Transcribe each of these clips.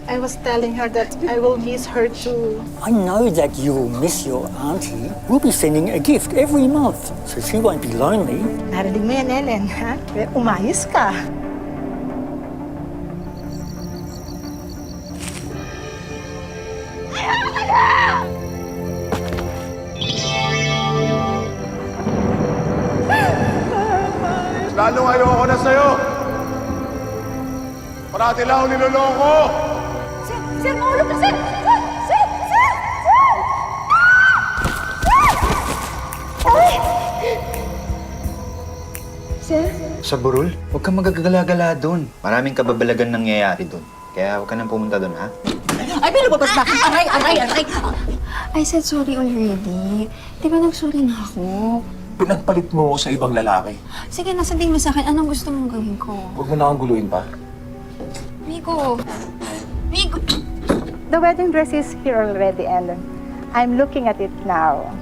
I was telling her that I will miss her too. I know that you'll miss your auntie. We'll be sending a gift every month, so she won't be lonely. Narinig mo yan, Ellen, ha? Umayos ka. Lalong ayoko na sa'yo! Parati lang ako niloloko! Sir, mahulog ka, sir! Sir! Sir? Sa burol, huwag kang magagala-gala doon. Maraming kababalagan nangyayari doon. Kaya huwag ka nang pumunta doon, ha? Ay, pinababas na! Aray! I said sorry already. Di ba nag-sorry na ako? Pinagpalit mo sa ibang lalaki. Sige, nasabihin mo sa akin, anong gusto mong gawin ko? Huwag mo na akong guluhin pa. Migo! The wedding dress is here already, Ellen. I'm looking at it now.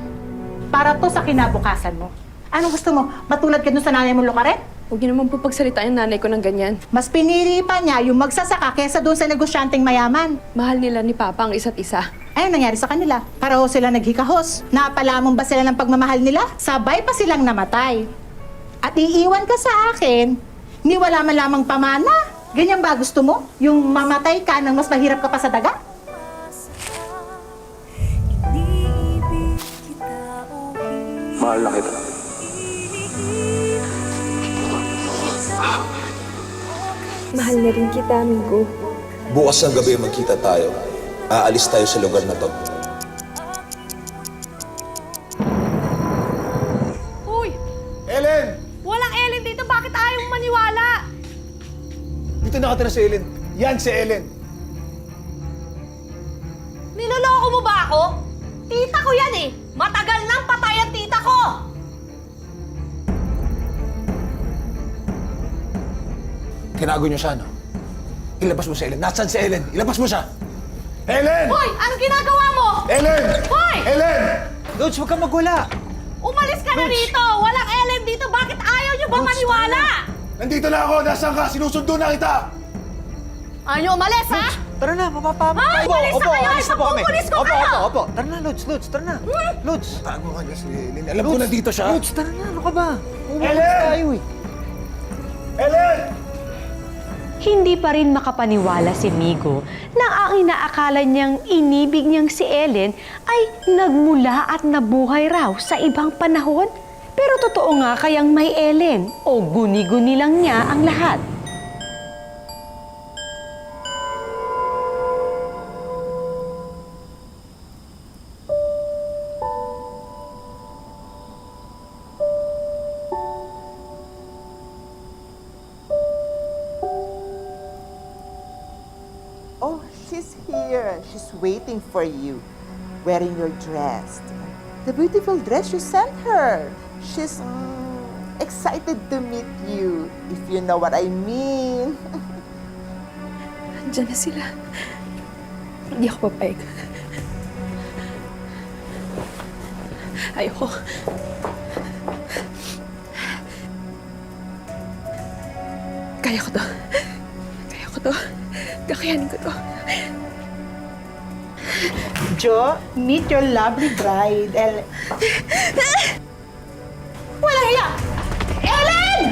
Para to sa kinabukasan mo. Anong gusto mo? Matulad ka dun sa nanay mo, Lucaret? Huwag niyo naman po pagsalitaan yung nanay ko ng ganyan. Mas pinili pa niya yung magsasaka kesa doon sa negosyanteng mayaman. Mahal nila ni Papa ang isa't isa. Ayun nangyari sa kanila. Pareho sila naghikahos. Napalamon ba sila ng pagmamahal nila? Sabay pa silang namatay. At iiwan ka sa akin, ni wala man lamang pamana. Ganyan ba gusto mo? Yung mamatay ka nang mas mahirap ka pa sa daga? Mahal na kita. Mahal na rin kita, amigo. Bukas ng gabi magkita tayo. Aalis tayo sa lugar na to. Uy! Ellen! Walang Ellen dito! Bakit ayaw mong maniwala? Dito nakatira si Ellen. Yan si Ellen. Niloloko mo ba ako? Tita ko yan eh! Matagal nang patay ang tita ko! Tinago niyo siya, no? Ilabas mo si Ellen. Nasaan si Ellen? Ilabas mo siya! Ellen! Hoy! Anong ginagawa mo? Ellen! Hoy! Ellen! Lods, huwag kang magwala! Umalis ka na rito! Walang Ellen dito! Bakit ayaw niyo ba maniwala? Nandito na ako! Nasaan ka? Sinusundo na kita! Ayaw niyo umalis, ha? Tara na, mapapama Ay, umalis na kayo! Ipapupulis ko kayo! Opo. Tara na, Lods, tara na. Lods! Tago ka niya si Ellen. Alam ko nandito siya. Lods, tara na, ano ka ba? Umalis Ellen! tayo eh. Ellen! Hindi pa rin makapaniwala si Migo na ang inaakala niyang inibig niyang si Ellen ay nagmula at nabuhay raw sa ibang panahon. Pero totoo nga kayang may Ellen o guni-guni lang niya ang lahat. Oh, she's here. She's waiting for you, wearing your dress. The beautiful dress you sent her. She's excited to meet you, if you know what I mean. Andiyan na sila. Hindi ako papayag. Ayoko. Kaya ko to. Kakayanin ko to. Jo, meet your lovely bride, Ellen. Walang hiya! Ellen!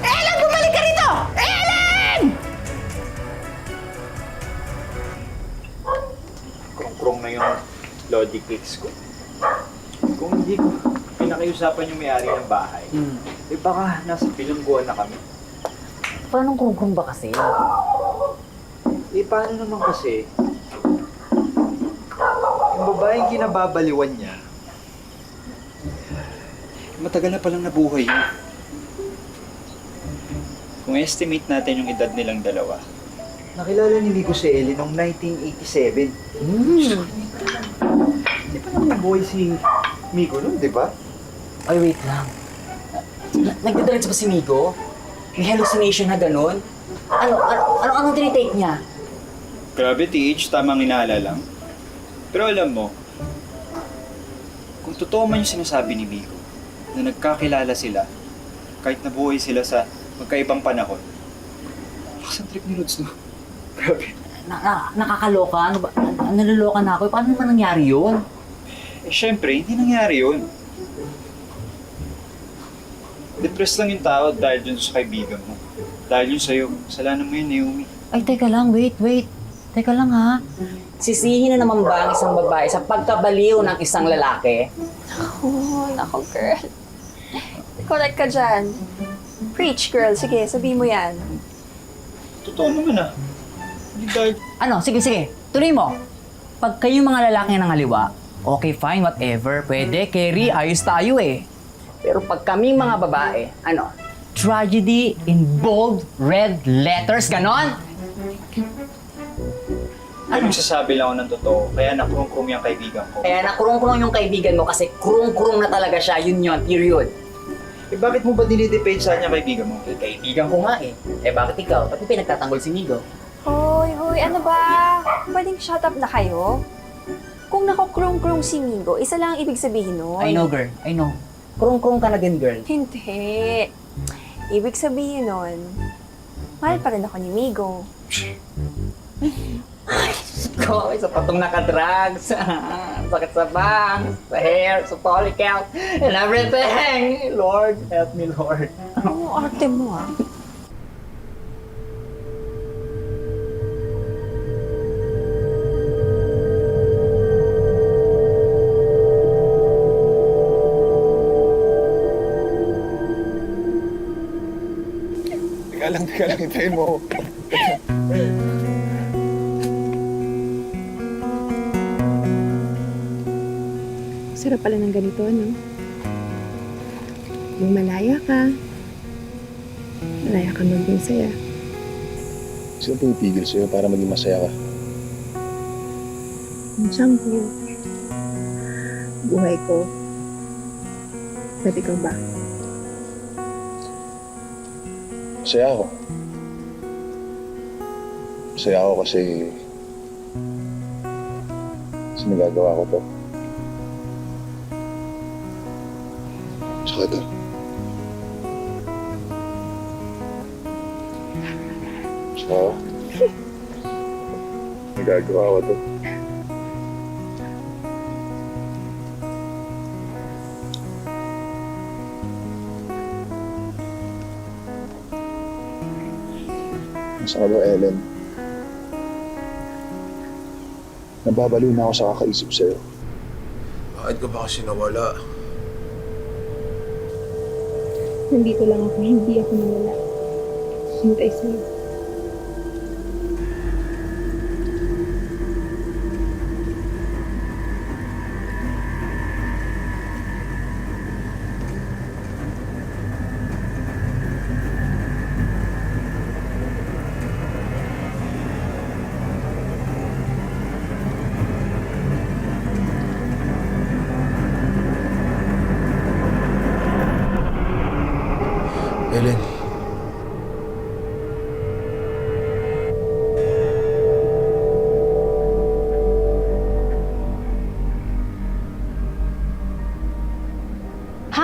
Ellen, bumalik ka rito! Ellen! Krong-krong na yung Lodi cakes ko. Kung hindi ko pinakiusapan yung may-ari ng bahay, eh baka nasa bilangguan na kami. Paano kung ba kasi? Eh, paano naman kasi? Yung babaeng kinababaliwan niya, matagal na palang nabuhay yun. Kung estimate natin yung edad nilang dalawa, nakilala ni Migo si Ellie noong 1987. Hindi pa naman nabuhay si Migo noon, di ba? Ay, wait lang. Nagdadiretso ba si Migo? May hallucination na ganun? Anong tinitake niya? Grabe, TH, tamang inaala lang. Pero alam mo, kung totoo man yung sinasabi ni Migo, na nagkakilala sila, kahit nabuhay sila sa magkaibang panahon, lakas ang trip ni Lods, no? Nakakaloka? Ano ba? Naloloka na ako. Paano naman nangyari yun? Eh, syempre, hindi nangyari yun. Depressed lang yung tao dahil dun sa kaibigan mo. Dahil yun sa'yo. Kasalanan mo yun, Naomi. Ay, teka lang. Wait. Teka lang ha. Sisihin na naman ba ang isang babae sa pagkabaliw ng isang lalaki? Oh, nako, girl. Correct ka dyan. Preach, girl. Sige, sabihin mo yan. Totoo naman ah. Hindi dahil... Ano? Sige. Tuloy mo. Pag kayong mga lalaki ng haliwa, okay, fine, whatever. Pwede, Kerry, ayos tayo eh. Pero pag kaming mga babae, ano? Tragedy in bold red letters, ganon? Ano? Nagsasabi lang ako ng totoo. Kaya nakurong-kurong yung kaibigan ko. Kaya nakurong-kurong yung kaibigan mo kasi kurong-kurong na talaga siya. Yun, period. Eh bakit mo ba dinidepend sa kanya kaibigan mo? Eh, kaibigan ko nga eh. Eh, bakit ikaw? Ba't mo pinagtatanggol si Migo? Hoy, ano ba? Pwedeng shut up na kayo? Kung nakukrong-krong si Migo, isa lang ang ibig sabihin nun. I know, girl. I know. Kurong-kurong ka na din, girl. Hindi. Ibig sabihin nun, mahal pa rin ako ni Migo. Ko, isa pa itong nakadrugs. Sakit sa bangs, sa hair, sa polycount, and everything. Lord, help me, Lord. Ano arte mo ah? Teka lang, hintayin mo. Sarap pala ng ganito, no? Yung malaya ka maging saya. Sino pumipigil sa'yo para maging masaya ka? Yung siyang ko, buhay ko, pwede ka ba? Masaya ako. Masaya ako kasi nagagawa ko to. Tsaka ito. Tsaka nagagawa ko to. Saan ka ba, Ellen? Nababaliw na ako sa kakaisip sa'yo. Bakit ka ba kasi nawala? Nandito lang ako, hindi ako nawala. Hintay sa'yo.